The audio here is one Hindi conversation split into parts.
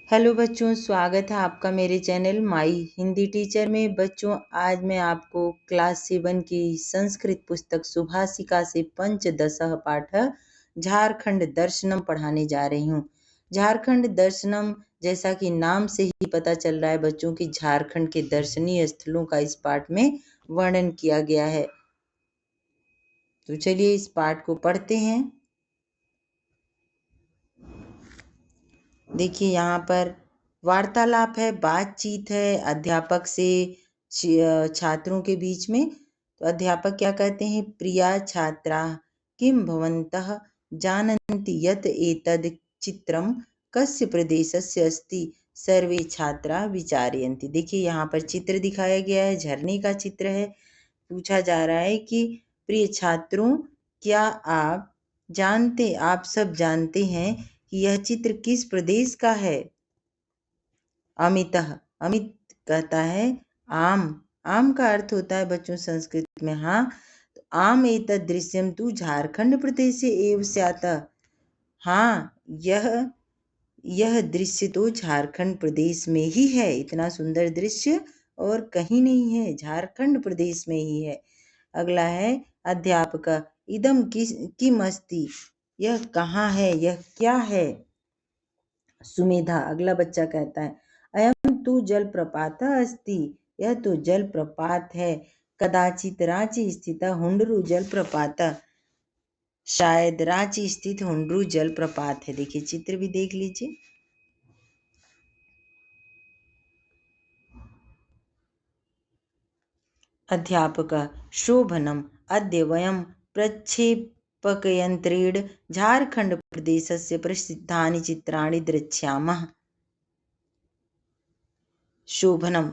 हेलो बच्चों, स्वागत है आपका मेरे चैनल माई हिंदी टीचर में। बच्चों, आज मैं आपको क्लास 7 की संस्कृत पुस्तक सुभाषिका से पंचदशः पाठ झारखंड दर्शनम पढ़ाने जा रही हूँ। झारखंड दर्शनम, जैसा कि नाम से ही पता चल रहा है बच्चों की झारखंड के दर्शनीय स्थलों का इस पाठ में वर्णन किया गया है। तो चलिए इस पाठ को पढ़ते हैं। देखिए, यहाँ पर वार्तालाप है, बातचीत है अध्यापक से छात्रों के बीच में। तो अध्यापक क्या कहते हैं? प्रिया छात्रा किं भवन्तः जानन्ति यत् एतद् चित्रम कस्य प्रदेशस्य अस्ति? सर्वे छात्रा विचारयन्ति। देखिए, यहाँ पर चित्र दिखाया गया है, झरने का चित्र है। पूछा जा रहा है कि प्रिय छात्रों, क्या आप सब जानते हैं कि यह चित्र किस प्रदेश का है? अमित कहता है आम का अर्थ होता है बच्चों संस्कृत में हाँ। तो आम एतद् दृश्यम तु झारखंड प्रदेश एव स्यात्। हाँ, यह दृश्य तो झारखंड प्रदेश में ही है। इतना सुंदर दृश्य और कहीं नहीं है, झारखंड प्रदेश में ही है। अगला है अध्यापक, इदम किम अस्ति? यह कहाँ है, यह क्या है? सुमेधा, अगला बच्चा कहता है अयम तु जलप्रपातः अस्ति। यह तो जलप्रपात है। कदाचित रांची स्थित हुंडरू जलप्रपात, शायद रांची स्थित हुंडरू जलप्रपात है। देखिए, चित्र भी देख लीजिए। अध्यापक, शोभनम अद्य वयं प्रक्षेपकयन्त्रेण झारखंड प्रदेशस्य प्रसिद्धानि चित्राणि द्रक्ष्यामः। शोभनम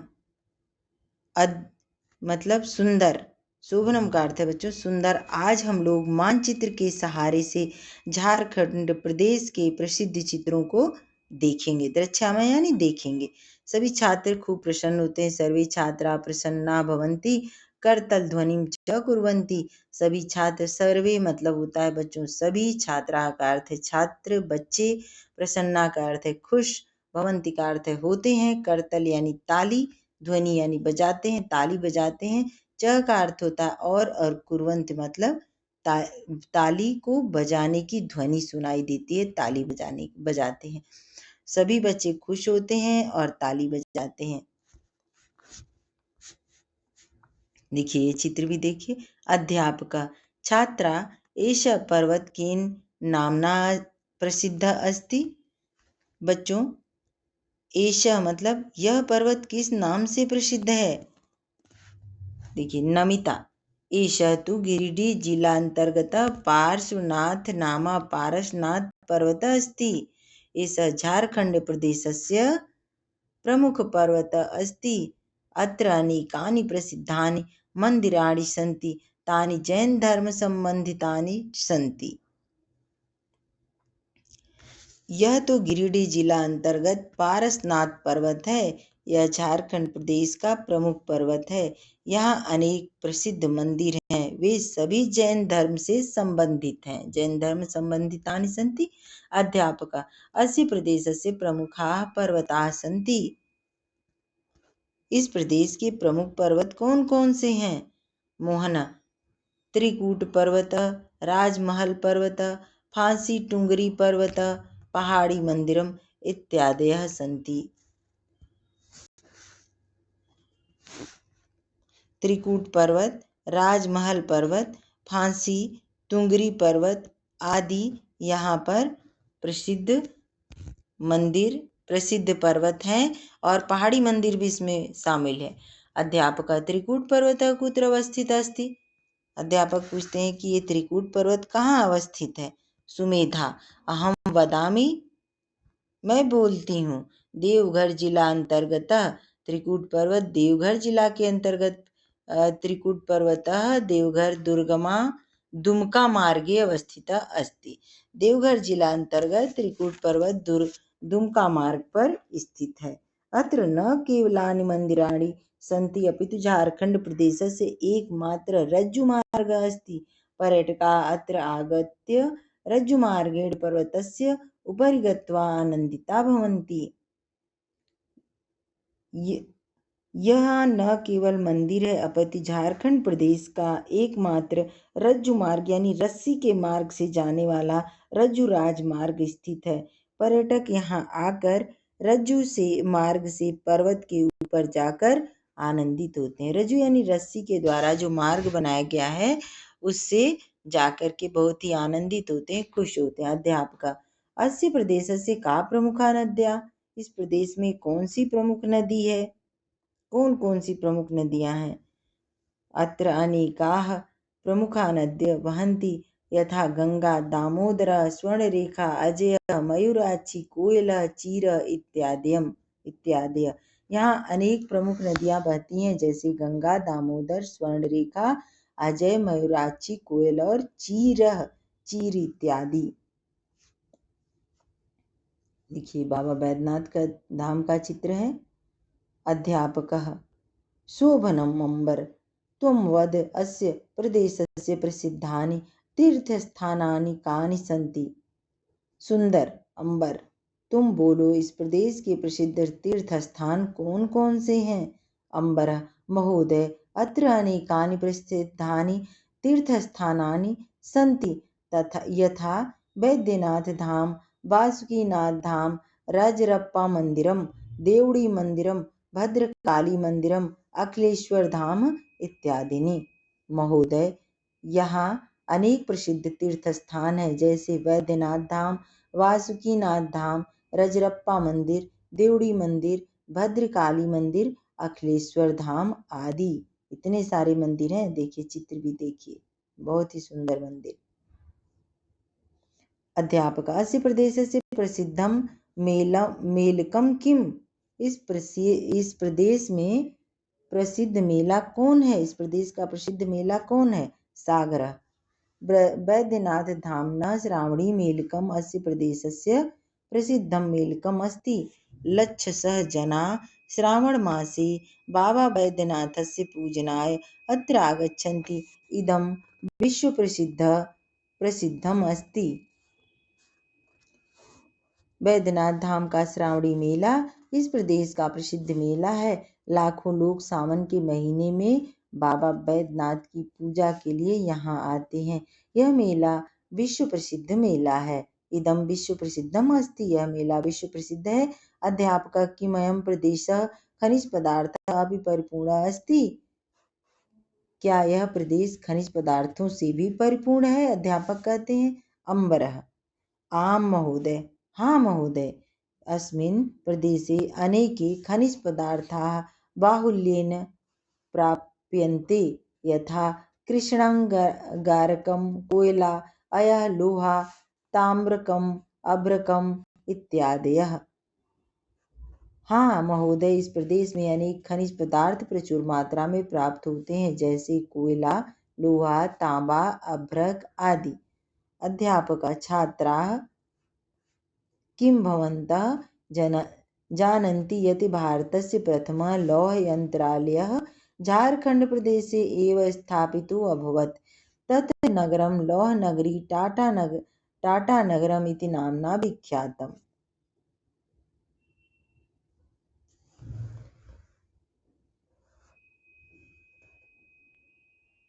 मतलब सुंदर। शोभनम का अर्थ है बच्चों सुंदर। आज हम लोग मानचित्र के सहारे से झारखंड प्रदेश के प्रसिद्ध चित्रों को देखेंगे। द्रक्ष्यामः यानी देखेंगे। सभी छात्र खूब प्रसन्न होते हैं। सर्वे छात्रा प्रसन्ना भवन्ति करतल ध्वनिम च कुर्वन्ति। सभी छात्र, सर्वे मतलब होता है बच्चों सभी, छात्रा का अर्थ है छात्र बच्चे, प्रसन्ना का अर्थ है खुश, भवन्ति का अर्थ है होते हैं, करतल यानी ताली, ध्वनि यानी बजाते हैं, ताली बजाते हैं, च का अर्थ होता है और कुर्वन्त मतलब ताली को बजाने की ध्वनि सुनाई देती है, ताली बजाते हैं। सभी बच्चे खुश होते हैं और ताली बजाते हैं। देखिए, ये चित्र भी देखिए। अध्यापक, छात्रा एष पर्वत केन नामना प्रसिद्ध अस्ति? बच्चों, एषा मतलब यह पर्वत किस नाम से प्रसिद्ध है? देखिए, नमिता, एषः तु गिरिडीह जिलांतर्गत पार्श्वनाथ नामा पारसनाथ पर्वतः अस्ति। एषः झारखंड प्रदेशस्य प्रमुख पर्वतः अस्ति। अत्र अनेकानि प्रसिद्धानि मंदिराणि सन्ति, तानि जैन धर्म संबंधितानि सन्ति। यह तो गिरिडीह जिला अंतर्गत पारसनाथ पर्वत है। यह झारखंड प्रदेश का प्रमुख पर्वत है। यहाँ अनेक प्रसिद्ध मंदिर हैं, वे सभी जैन धर्म से संबंधित हैं। जैन धर्म संबंधितानि सन्ति। अध्यापक, अस्य प्रदेशस्य प्रमुखाः पर्वताः सन्ति। इस प्रदेश के प्रमुख पर्वत कौन कौन से हैं? मोहना, त्रिकूट पर्वत, राजमहल पर्वत, फांसी टुंगरी पर्वत, पहाड़ी मंदिरम इत्यादयः सन्ति। त्रिकूट पर्वत, राजमहल पर्वत, फांसी टुंगरी पर्वत आदि यहाँ पर प्रसिद्ध मंदिर, प्रसिद्ध पर्वत हैं और पहाड़ी मंदिर भी इसमें शामिल है। अध्यापक, त्रिकूट पर्वत कुत्र अवस्थित अस्ति? अध्यापक पूछते हैं कि ये त्रिकूट पर्वत कहाँ अवस्थित है? सुमेधा, अहम वदामि, मैं बोलती हूँ। देवघर जिला अंतर्गत त्रिकूट पर्वत देवघर जिला के अंतर्गत त्रिकूट पर्वत देवघर दुमका मार्गे अवस्थित अस्ति। देवघर जिला अंतर्गत त्रिकूट पर्वत दुमका मार्ग पर स्थित है। अत्र न केवलानि मंदिराणि सन्ति अपितु झारखंड प्रदेशस्य एकमात्र रज्जुमार्ग अस्ति। पर्यटकाः अत्र आगत्य रज्जुमार्गेण पर्वतस्य उपरि गत्वा आनन्दिता भवन्ति। यह न केवल मंदिर है अपितु झारखंड प्रदेश का एकमात्र रज्जु मार्ग यानी रस्सी के मार्ग से जाने वाला रज्जु राजमार्ग स्थित है। पर्यटक यहाँ आकर रज्जु से मार्ग से पर्वत के ऊपर जाकर आनंदित होते हैं। रज्जु यानी रस्सी के द्वारा जो मार्ग बनाया गया है उससे जाकर के बहुत ही आनंदित होते हैं, खुश होते हैं। अध्यापक अस्य प्रदेशस्य का प्रमुखा नद्या, इस प्रदेश में कौन सी प्रमुख नदी है? कौन कौन सी प्रमुख नदियां हैं? अत्र अनेकाः प्रमुखा नद्यः वहन्ति यथा गंगा, दामोदर, स्वर्णरेखा, अजय, मयूराक्षी, कोयलः, चीर इत्यादय। यहाँ अनेक प्रमुख नदियां बहती हैं जैसे गंगा, दामोदर, स्वर्णरेखा, अजय, मयूराक्षी, कोयल और चीर इत्यादि। देखिए बाबा बैद्यनाथ का धाम का चित्र है। अध्यापकः शोभनम् अम्बर त्वं वद अस्य प्रदेशस्य प्रसिद्धानि तीर्थस्थानानि कानि सन्ति। सुंदर अंबर तुम बोलो इस प्रदेश के प्रसिद्ध तीर्थ स्थान कौन कौन से हैं? अंबर महोदय अत्र अनेकानि प्रसिद्धानि तीर्थस्थानानि सन्ति तथा यथा वैद्यनाथ धाम, वासुकीनाथ धाम, राजरप्पा मंदिरम, देवड़ी मंदिरम, भद्रकाली मंदिरम, अखिलेश्वर धाम इत्यादि। महोदय यहाँ अनेक प्रसिद्ध तीर्थ स्थान हैं जैसे वैद्यनाथ धाम, वासुकीनाथ धाम, रजरप्पा मंदिर, देवड़ी मंदिर, भद्रकाली मंदिर, अखिलेश्वर धाम आदि। इतने सारे मंदिर हैं, देखिए चित्र भी देखिए, बहुत ही सुंदर मंदिर। अध्यापक अस्य प्रदेशस्य प्रसिद्धम मेलकम किम, इस प्रदेश में प्रसिद्ध मेला कौन है? इस प्रदेश का प्रसिद्ध मेला कौन है? सागर वैद्यनाथ धाम्ना श्रावणी मेलकम अस्य प्रदेशस्य प्रसिद्धं मेलकम् अस्ति। लक्षशः जनाः श्रावणमासे बाबा वैद्यनाथस्य पूजनाय अत्र आगच्छन्ति। इदं प्रसिद्धम् अस्ति। वैद्यनाथ धाम का श्रावणी मेला इस प्रदेश का प्रसिद्ध मेला है। लाखों लोग सावन के महीने में बाबा बैद्यनाथ की पूजा के लिए यहाँ आते हैं। यह मेला विश्व प्रसिद्ध मेला है। इदम विश्व प्रसिद्धम अस्ति, यह मेला विश्व प्रसिद्ध है। अध्यापक किमयं प्रदेश खनिज पदार्थ अभी परिपूर्ण अस्ति, क्या यह प्रदेश खनिज पदार्थों से भी परिपूर्ण है? अध्यापक कहते हैं अम्बरः आम महोदय, हाँ महोदय, अस्मिन् प्रदेशे अनेके खनिज पदार्थाः बाहुल्येन प्राप्यन्ते यथा कृष्णांगारकम, कोयला, अयः, लोहा, ताम्रकम, अभ्रकम इत्यादयः। हाँ महोदय, इस प्रदेश में अनेक खनिज पदार्थ प्रचुर मात्रा में प्राप्त होते हैं जैसे कोयला, लोहा, तांबा, अभ्रक आदि। अध्यापक छात्राः किं भवन्तः जानन्ति यत् भारतस्य प्रथमः लौहयन्त्रालयः झारखण्डप्रदेशे एव स्थापितो अभवत्। तत् नगरं लौहनगरी टाटानगरम् इति नाम्ना विख्यातम्।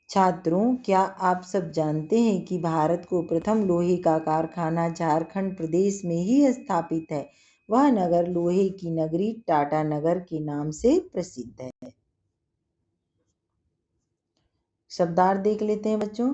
छात्रों, क्या आप सब जानते हैं कि भारत को प्रथम लोहे का कारखाना झारखंड प्रदेश में ही स्थापित है। वह नगर लोहे की नगरी टाटानगर के नाम से प्रसिद्ध है। शब्दार्थ देख लेते हैं बच्चों।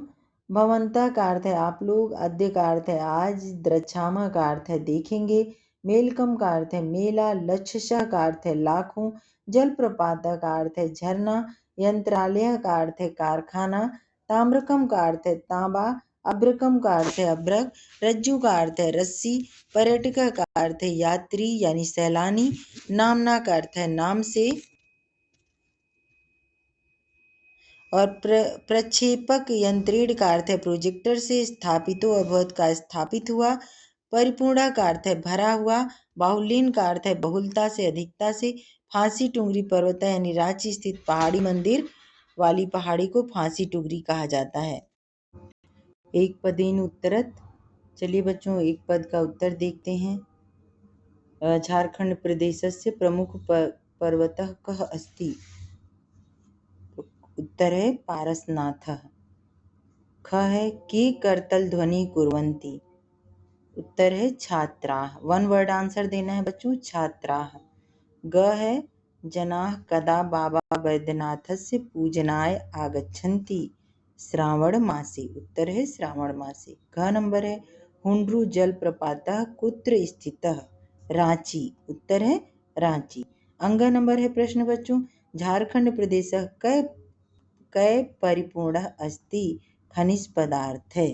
भवंता का अर्थ है आप लोग, अद्य का अर्थ है आज, द्रक्षामा का अर्थ है देखेंगे, मेलकम का अर्थ है मेला, लक्षशः का अर्थ है लाखों, जलप्रपात का अर्थ है झरना, यंत्रालय का अर्थ है कारखाना, ताम्रकम का अर्थ है तांबा, अभ्रकम का अर्थ है अभ्रक, रज्जू का अर्थ है रस्सी, पर्यटक का अर्थ है यात्री यानी सैलानी, नामना का अर्थ है नाम से, और प्रक्षेपक यंत्रेण का अर्थ है प्रोजेक्टर से, स्थापितो अभवत का स्थापित हुआ, परिपूर्ण का अर्थ है भरा हुआ, बाहुल्यन का अर्थ है बहुलता से, अधिकता से, फांसी टुंगरी पर्वत यानी रांची स्थित पहाड़ी मंदिर वाली पहाड़ी को फांसी टुंगरी कहा जाता है। एक पदेन उत्तरत, चलिए बच्चों एक पद का उत्तर देखते हैं। झारखंड प्रदेशस्य पर्वतः कः अस्ति? उत्तर है पारसनाथः। ख है के करतल ध्वनि कुर्वन्ति? उत्तर है छात्राः। वन वर्ड आंसर देना है बच्चों, छात्राः। ग है जनाः कदा बाबा वैद्यनाथस्य पूजनाय आगच्छन्ति? श्रावण मासे। उत्तर है श्रावण मासे। घ नंबर है हुंड्रू जलप्रपातः कुत्र स्थितः? रांची। उत्तर है रांची। अंग नंबर है प्रश्न बच्चों, झारखंड प्रदेशः कै परिपूर्णः अस्ति? खनिज पदार्थ है।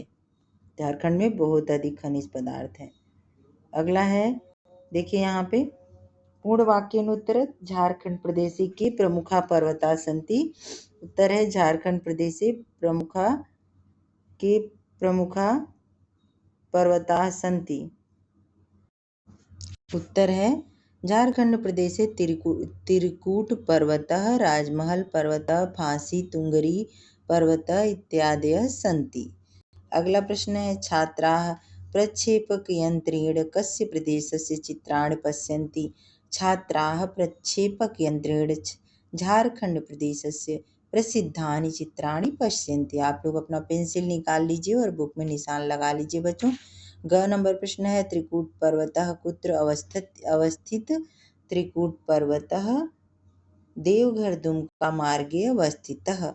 झारखंड में बहुत अधिक खनिज पदार्थ है। अगला है, देखिए यहाँ पे पूर्ण वाक्यानुत्तर झारखंड प्रदेशे के प्रमुखा पर्वता सन्ति? उत्तर है झारखंड प्रदेशे प्रमुखा पर्वता सन्ति। उत्तर है झारखंड प्रदेशे त्रिकूट पर्वतः, राजमहल पर्वतः, फांसी तुंगरी पर्वतः इत्यादयः सन्ति। अगला प्रश्न है छात्राः प्रक्षेपकयन्त्रेण कस्य प्रदेशस्य चित्राणि पश्यन्ति? छात्राः प्रक्षेपकयन्त्रेण झारखंड प्रदेशस्य प्रसिद्धानि चित्राणि पश्यन्ति। आप लोग अपना पेंसिल निकाल लीजिए और बुक में निशान लगा लीजिए बच्चों। ग नंबर प्रश्न है त्रिकूट पर्वतः कुत्र अवस्थित? त्रिकूट पर्वतः देवघर दुमका मार्गे अवस्थितः।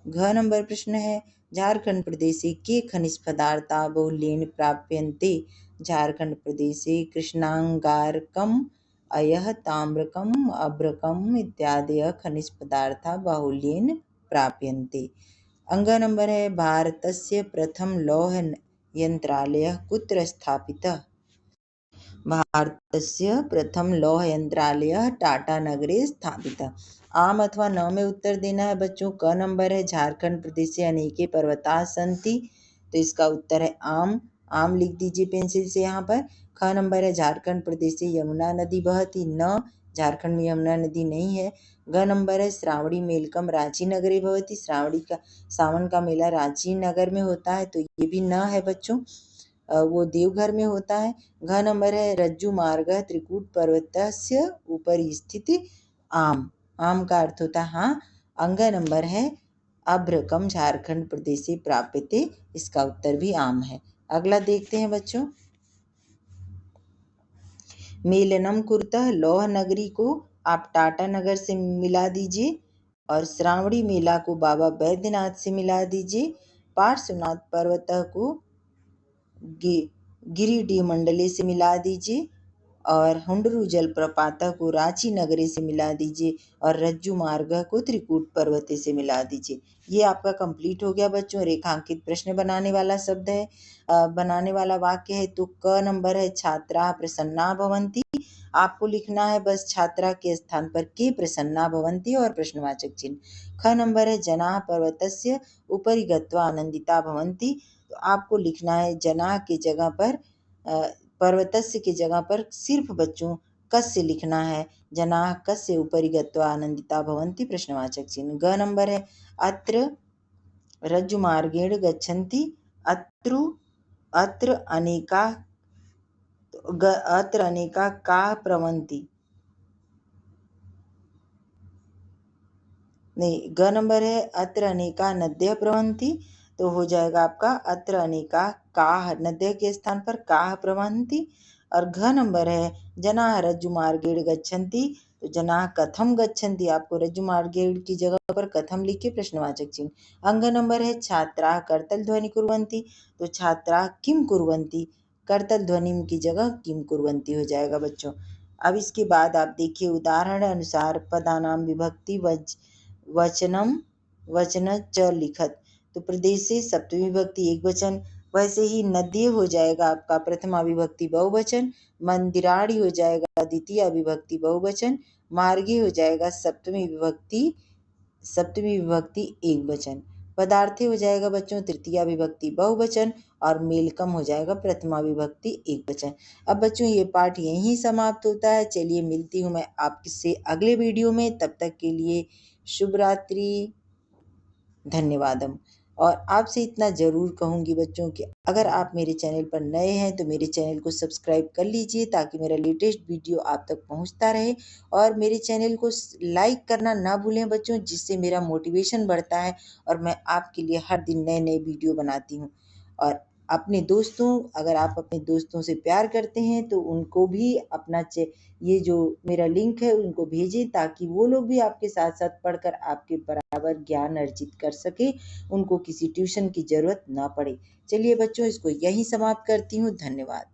घ नंबर प्रश्न है झारखंड प्रदेशे के खनिज पदार्था बहुल्येन प्राप्यन्ते? झारखंड प्रदेशे कृष्णांगारकम्, अयः ताम्रकम्, अभ्रकम् इत्यादयः खनिज पदार्था बाहुल्येन प्राप्यन्ते। अंग नंबर है भारतस्य प्रथम लौह यंत्रालयः कुत्र स्थापितः? भारतस्य प्रथम लौह यंत्रालयः टाटा नगरे स्थापितः। आम अथवा न में उत्तर देना है बच्चों। क नंबर है झारखंड प्रदेशे अनेके पर्वताः सन्ति, तो इसका उत्तर है आम। आम लिख दीजिए पेंसिल से यहाँ पर। ख नंबर है झारखंड प्रदेशे यमुना नदी बहती? न, झारखंड में यमुना नदी नहीं है। ग नंबर है श्रावणी मेलकम रांची नगरे भवती? सावन का मेला रांची नगर में होता है, तो ये भी न है बच्चों, वो देवघर में होता है। घ नंबर है रज्जु मार्ग त्रिकूट पर्वतस्य ऊपरी स्थिति? आम। आम का अर्थ होता है हाँ। अंग नंबर है अभ्रकम झारखंड प्रदेशे प्राप्यते, इसका उत्तर भी आम है। अगला देखते हैं बच्चों, मेलनम कुरुतः लौह नगरी को आप टाटा नगर से मिला दीजिए और श्रावणी मेला को बाबा बैद्यनाथ से मिला दीजिए। पार्श्वनाथ पर्वत को गिरिडीह मंडले से मिला दीजिए और हुंडरू जलप्रपात को रांची नगरी से मिला दीजिए और रज्जु मार्ग को त्रिकूट पर्वते से मिला दीजिए। ये आपका कंप्लीट हो गया बच्चों। रेखांकित प्रश्न बनाने वाला शब्द है, बनाने वाला वाक्य है। तो क नंबर है छात्रा प्रसन्ना भवन्ति। आपको लिखना है बस छात्रा के स्थान पर के प्रसन्ना भवन्ति और प्रश्नवाचक चिन्ह। ख नंबर है जनाः पर्वतस्य उपरि गत्वा आनंदिता भवन्ति। तो आपको लिखना है जना की जगह पर पर्वतस्य की जगह पर सिर्फ बच्चों कस्य लिखना है। जनाः कस्य उपरि गत्वा आनंदिता भवन्ति प्रश्नवाचक चिन्ह। ग नंबर है अत्र रज्जुमार्गेण गच्छन्ति। अत्र अनेका काः प्रवहन्ति? नहीं, ग नंबर है अत्र अनेका नद्यः प्रवहन्ति, तो हो जाएगा आपका अत्र अनेका काः, नद्यः के स्थान पर काः प्रवहन्ति। और घ नंबर है जनाः रज्जुमार्गेण गच्छन्ति, तो जनाः कथम गच्छन्ति, आपको रज्जुमार्गेण की जगह पर कथम लिख के प्रश्नवाचक चिन्ह। अंग नंबर है छात्राः कर्तल ध्वनि कुर्वन्ति, तो छात्राः किम कुर्वन्ति, कर्तल ध्वनि की जगह किम कुर्वन्ति हो जाएगा बच्चों। अब इसके बाद आप देखिए उदाहरण अनुसार पदानाम विभक्ति वचन च लिखत। तो प्रदेश से सप्तमी विभक्ति एक वचन, वैसे ही नद्य हो जाएगा आपका प्रथमा विभक्ति बहुवचन, मंदिराड़ी हो जाएगा द्वितीय विभक्ति बहुवचन, मार्गी हो जाएगा सप्तमी विभक्ति एक वचन, पदार्थे हो जाएगा बच्चों तृतीया विभक्ति बहुवचन और मेलकम हो जाएगा प्रथमा विभक्ति एक वचन। अब बच्चों ये पाठ यहीं समाप्त होता है। चलिए मिलती हूँ मैं आपसे अगले वीडियो में, तब तक के लिए शुभ रात्रि, धन्यवादम। और आपसे इतना ज़रूर कहूँगी बच्चों कि अगर आप मेरे चैनल पर नए हैं तो मेरे चैनल को सब्सक्राइब कर लीजिए ताकि मेरा लेटेस्ट वीडियो आप तक पहुंचता रहे। और मेरे चैनल को लाइक करना ना भूलें बच्चों, जिससे मेरा मोटिवेशन बढ़ता है और मैं आपके लिए हर दिन नए नए वीडियो बनाती हूँ। और अपने दोस्तों, अगर आप अपने दोस्तों से प्यार करते हैं तो उनको भी अपना ये जो मेरा लिंक है उनको भेजें ताकि वो लोग भी आपके साथ साथ पढ़कर आपके बराबर ज्ञान अर्जित कर सके, उनको किसी ट्यूशन की ज़रूरत ना पड़े। चलिए बच्चों, इसको यहीं समाप्त करती हूँ। धन्यवाद।